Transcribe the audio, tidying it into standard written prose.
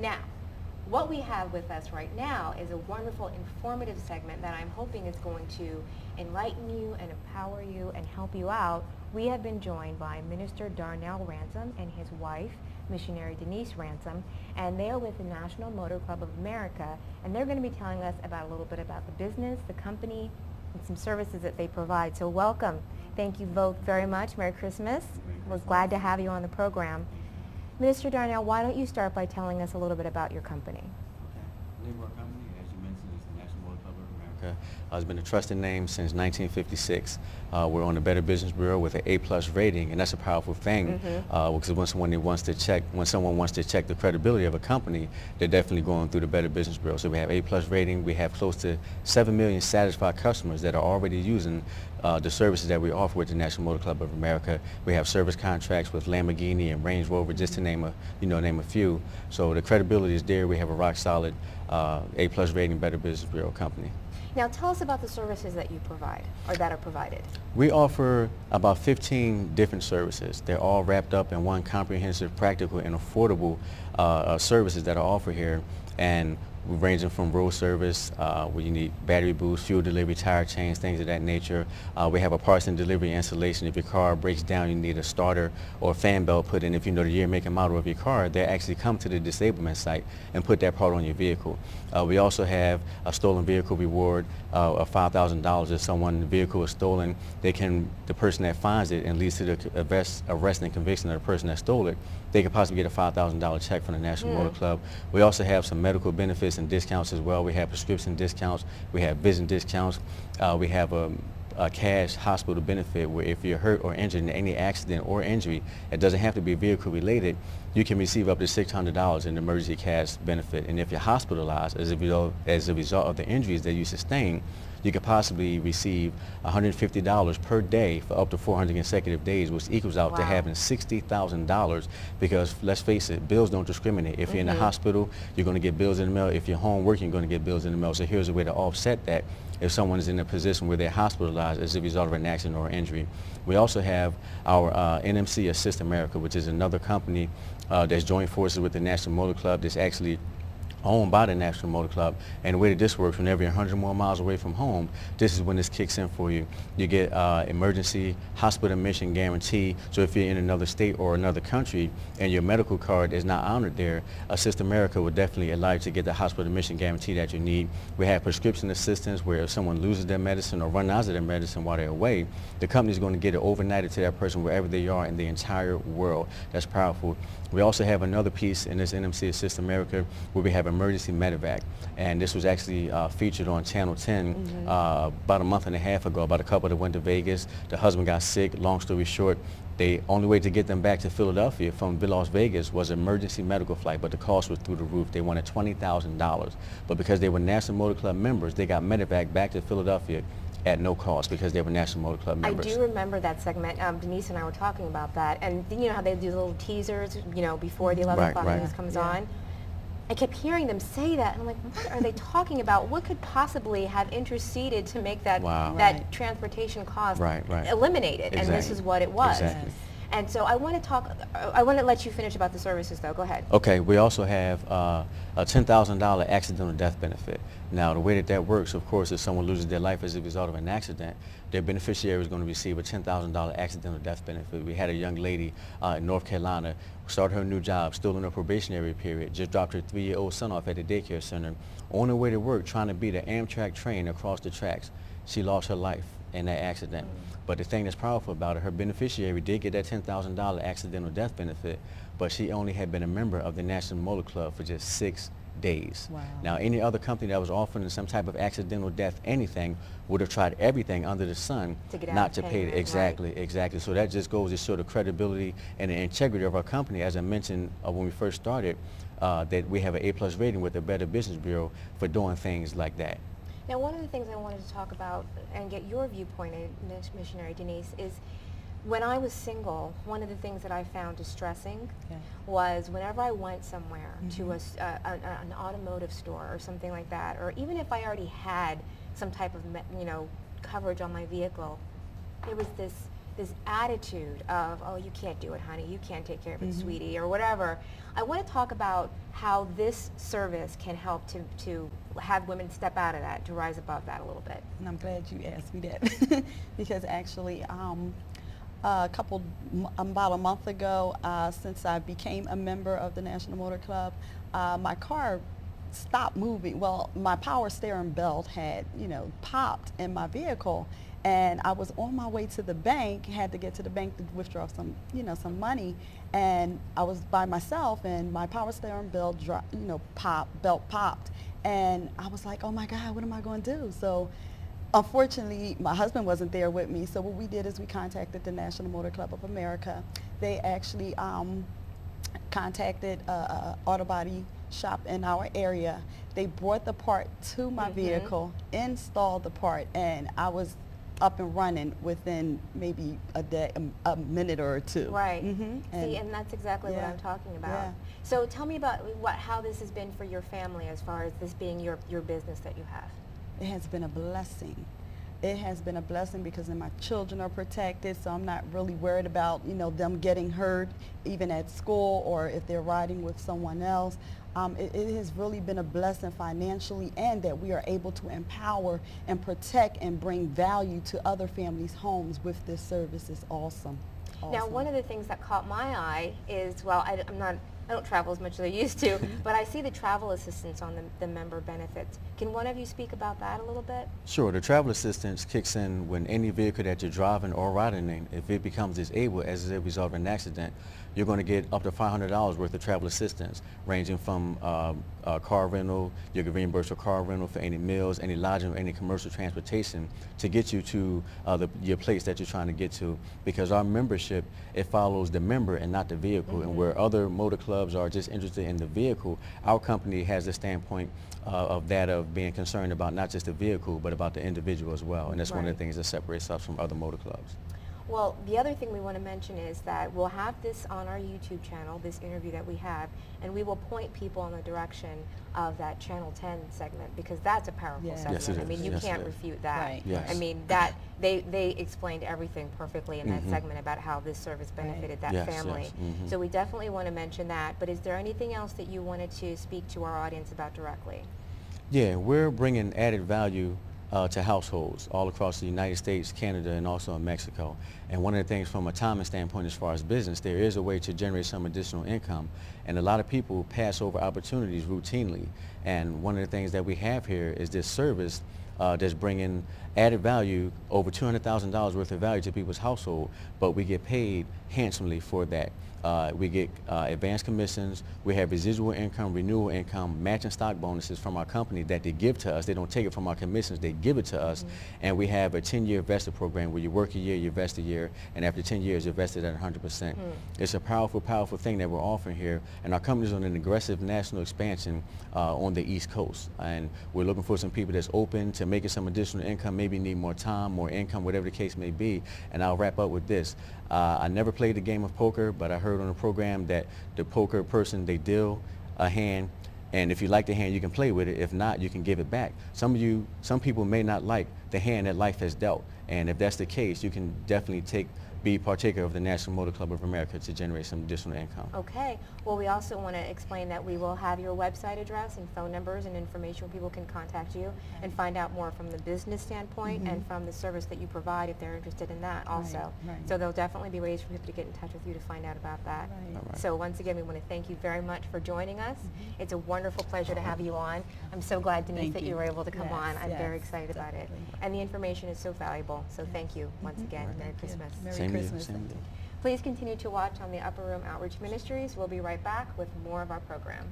Now, what we have with us right now is a wonderful, informative segment that I'm hoping is going to enlighten you and empower you and help you out. We have been joined by Minister Darnell Ransom and his wife, Missionary Denise Ransom, and they are with the National Motor Club of America, and they're going to be telling us about a little bit about the business, the company, and some services that they provide. So welcome. Thank you both very much. Merry Christmas. We're glad to have you on the program. Minister Darnell, why don't you start by telling us a little bit about your company? Okay. The name of our company, as you mentioned, is the National Motor Club of America. It's been a trusted name since 1956. We're on the Better Business Bureau with an A+ rating, and that's a powerful thing because when someone wants to check the credibility of a company, they're definitely going through the Better Business Bureau. So we have A+ rating. We have close to 7 million satisfied customers that are already using the services that we offer with the National Motor Club of America. We have service contracts with Lamborghini and Range Rover, just to name a few. So the credibility is there. We have a rock solid A+ rating Better Business Bureau company. Now tell us about the services that you provide, or that are provided. We offer about 15 different services. They're all wrapped up in one comprehensive, practical, and affordable services that are offered here. And we're ranging from road service, where you need battery boosts, fuel delivery, tire change, things of that nature. We have a parts and delivery installation. If your car breaks down, you need a starter or a fan belt put in. If you know the year, make, and model of your car, they actually come to the disablement site and put that part on your vehicle. We also have a stolen vehicle reward of $5,000. If someone's vehicle is stolen, the person that finds it and leads to the arrest and conviction of the person that stole it, they could possibly get a $5,000 check from the National Motor Club. We also have some medical benefits and discounts as well. We have prescription discounts. We have vision discounts. We have a cash hospital benefit where if you're hurt or injured in any accident or injury, it doesn't have to be vehicle related, you can receive up to $600 in emergency cash benefit. And if you're hospitalized as a result of the injuries that you sustain, you could possibly receive $150 per day for up to 400 consecutive days, which equals out to having $60,000, because let's face it, bills don't discriminate. If you're in the hospital, you're going to get bills in the mail. If you're home working, you're going to get bills in the mail. So here's a way to offset that if someone is in a position where they're hospitalized as a result of an accident or injury. We also have our NMC Assist America, which is another company that's joined forces with the National Motor Club that's actually owned by the National Motor Club. And the way that this works, whenever you're 100 more miles away from home, this is when this kicks in for you. You get emergency hospital admission guarantee. So if you're in another state or another country and your medical card is not honored there, Assist America will definitely allow you to get the hospital admission guarantee that you need. We have prescription assistance where if someone loses their medicine or runs out of their medicine while they're away, the company is going to get it overnighted to that person wherever they are in the entire world. That's powerful. We also have another piece in this NMC Assist America where we have emergency medevac, and this was actually featured on Channel 10 about a month and a half ago about a couple that went to Vegas. The husband got sick. Long story short, the only way to get them back to Philadelphia from Las Vegas was an emergency medical flight, but the cost was through the roof. They wanted $20,000, but because they were National Motor Club members, they got medevac back to Philadelphia at no cost because they were National Motor Club members. I do remember that segment. Denise and I were talking about that, and you know how they do little teasers, before the 11 o'clock news comes on. I kept hearing them say that, and I'm like, what are they talking about? What could possibly have interceded to make that transportation cost eliminated? Exactly. And this is what it was. Exactly. And so I want to let you finish about the services, though. Go ahead. Okay, we also have a $10,000 accidental death benefit. Now, the way that works, of course, if someone loses their life as a result of an accident, their beneficiary is going to receive a $10,000 accidental death benefit. We had a young lady in North Carolina start her new job, still in her probationary period, just dropped her 3-year-old son off at the daycare center. On her way to work, trying to beat an Amtrak train across the tracks, she lost her life in that accident. But the thing that's powerful about it, her beneficiary did get that $10,000 accidental death benefit, but she only had been a member of the National Motor Club for just 6 days. Wow. Now, any other company that was offering some type of accidental death, anything, would have tried everything under the sun not to pay it. Exactly. So that just goes to show the credibility and the integrity of our company. As I mentioned when we first started, that we have an A+ rating with the Better Business Bureau for doing things like that. Now, one of the things I wanted to talk about and get your viewpoint in, Missionary Denise, is when I was single, one of the things that I found distressing was whenever I went somewhere to an automotive store or something like that, or even if I already had some type of coverage on my vehicle, there was this this attitude of, oh, you can't do it, honey, you can't take care of it, Mm-hmm. sweetie, or whatever. I want to talk about how this service can help to have women step out of that, to rise above that a little bit. And I'm glad you asked me that because actually about a month ago, since I became a member of the National Motor Club, my car stopped moving. Well, my power steering belt had, popped in my vehicle, and I was on my way to the bank, had to get to the bank to withdraw some money, and I was by myself, and my power steering belt popped, and I was like, oh my God, what am I going to do? So unfortunately, my husband wasn't there with me, so what we did is we contacted the National Motor Club of America. They actually contacted a auto body shop in our area. They brought the part to my vehicle, installed the part, and I was up and running within maybe a minute or two. Right. Mm-hmm. See, and that's exactly what yeah. I'm talking about. Yeah. So tell me about how this has been for your family as far as this being your business that you have. It has been a blessing. It has been a blessing because then my children are protected, so I'm not really worried about, them getting hurt even at school or if they're riding with someone else. It has really been a blessing financially, and that we are able to empower and protect and bring value to other families' homes with this service is awesome. Now, one of the things that caught my eye is, well, I don't travel as much as I used to, but I see the travel assistance on the member benefits. Can one of you speak about that a little bit? Sure. The travel assistance kicks in when any vehicle that you're driving or riding in, if it becomes disabled as a result of an accident, you're going to get up to $500 worth of travel assistance, ranging from car rental. You can reimburse for car rental for any meals, any lodging, or any commercial transportation to get you to your place that you're trying to get to. Because our membership, it follows the member and not the vehicle. And where other motor clubs are just interested in the vehicle, our company has the standpoint of being concerned about not just the vehicle, but about the individual as well. And that's one of the things that separates us from other motor clubs. Well, the other thing we want to mention is that we'll have this on our YouTube channel, this interview that we have, and we will point people in the direction of that Channel 10 segment, because that's a powerful Yes. segment. Yes, it I mean, is. you Yes, can't it is. refute that. Right. Yes. I mean, that they explained everything perfectly in that segment about how this service benefited that Yes, family. yes. Mhm. So we definitely want to mention that. But is there anything else that you wanted to speak to our audience about directly? Yeah, we're bringing added value to households all across the United States, Canada, and also in Mexico. And one of the things from a timing standpoint as far as business, there is a way to generate some additional income. And a lot of people pass over opportunities routinely. And one of the things that we have here is this service that's bringing added value, over $200,000 worth of value to people's household, but we get paid handsomely for that. We get advanced commissions, we have residual income, renewal income, matching stock bonuses from our company that they give to us. They don't take it from our commissions, they give it to us. And we have a 10-year vested program where you work a year, you vest a year, and after 10 years you're vested at 100%. It's a powerful, powerful thing that we're offering here, and our company's on an aggressive national expansion on the East Coast. And we're looking for some people that's open to making some additional income, maybe need more time, more income, whatever the case may be. And I'll wrap up with this. I never played the game of poker, but I heard on the program that the poker person, they deal a hand, and if you like the hand, you can play with it. If not, you can give it back. Some people may not like the hand that life has dealt, and if that's the case, you can definitely be partaker of the National Motor Club of America to generate some additional income. Okay. Well, we also want to explain that we will have your website address and phone numbers and information where people can contact you and find out more from the business standpoint and from the service that you provide if they're interested in that also. Right. So there'll definitely be ways for people to get in touch with you to find out about that. Right. All right. So once again, we want to thank you very much for joining us. It's a wonderful pleasure to have you on. I'm so glad, Denise, Thank that you. you were able to come Yes, on. I'm very yes, excited about it. definitely. And the information is so valuable. So thank you once again. Right. Merry Thank you. Christmas. Merry Same to you, Christmas. same to Thank you. you. Please continue to watch on the Upper Room Outreach Ministries. We'll be right back with more of our program.